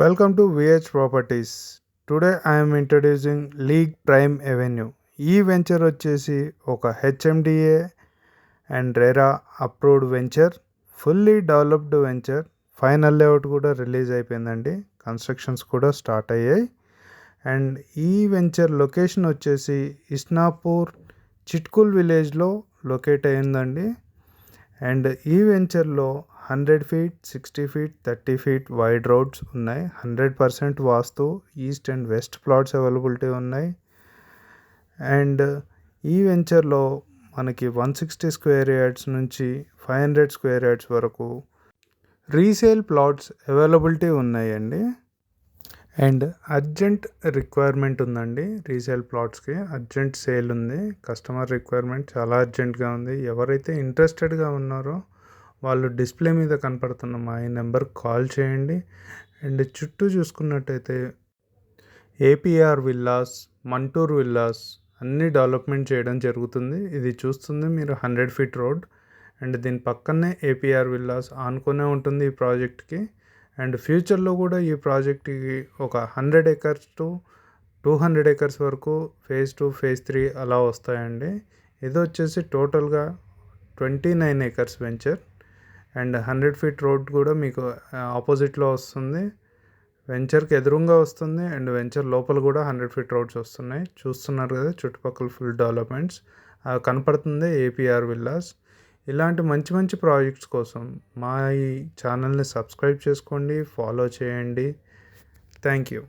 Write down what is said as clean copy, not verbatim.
Welcome to VH Properties. Today I am introducing League Prime Avenue. ఈ venture వచ్చేసి ఒక HMDA and RERA approved venture, fully developed venture. Final layout కూడా release అయిపోయిందండి, constructions కూడా start అయ్యాయి. And ఈ venture location వచ్చేసి ఇస్నాపూర్ చిట్కుల్ విలేజ్లో లొకేట్ అయ్యిందండి. అండ్ ఈ వెంచర్లో 100 feet, 60 feet, 30 feet wide roads ఉన్నాయి. 100% వాస్తు, east and west plots availability ఉన్నాయి. అండ్ ఈ వెంచర్లో మనకి 160 స్క్వేర్ యార్డ్స్ నుంచి 500 స్క్వేర్ యార్డ్స్ వరకు రీసేల్ ప్లాట్స్ అవైలబిలిటీ ఉన్నాయండి. అండ్ అర్జెంట్ రిక్వైర్మెంట్ ఉందండి, రీసేల్ ప్లాట్స్కి అర్జెంట్ సేల్ ఉంది. కస్టమర్ రిక్వైర్మెంట్ చాలా అర్జెంట్గా ఉంది. ఎవరైతే ఇంట్రెస్టెడ్గా ఉన్నారో వాళ్ళు డిస్ప్లే మీద కనపడుతున్న మా ఈ నెంబర్కి కాల్ చేయండి. అండ్ చుట్టూ చూసుకున్నట్టయితే ఏపీఆర్ విల్లాస్, మంటూర్ విల్లాస్ అన్నీ డెవలప్మెంట్ చేయడం జరుగుతుంది. ఇది చూస్తుంది మీరు 100 feet రోడ్. అండ్ దీని పక్కనే ఏపీఆర్ విల్లాస్ ఆనుకునే ఉంటుంది ఈ ప్రాజెక్ట్కి. అండ్ ఫ్యూచర్లో కూడా ఈ ప్రాజెక్ట్కి ఒక 100 acres టు 200 acres వరకు phase 2, phase 3 అలా వస్తాయండి. ఇది వచ్చేసి టోటల్గా 29 acres venture. And 100 feet road కూడా మీకు ఆపోజిట్లో వస్తుంది, వెంచర్కి ఎదురుగా వస్తుంది. అండ్ వెంచర్ లోపల కూడా 100 feet రోడ్స్ వస్తున్నాయి. చూస్తున్నారు కదా చుట్టుపక్కల ఫుల్ డెవలప్మెంట్స్ కనపడుతుంది ఏపీఆర్ విల్లాస్. ఇలాంటి మంచి మంచి ప్రాజెక్ట్స్ కోసం మా ఈ ఛానల్ని సబ్స్క్రైబ్ చేసుకోండి, ఫాలో చేయండి. Thank you.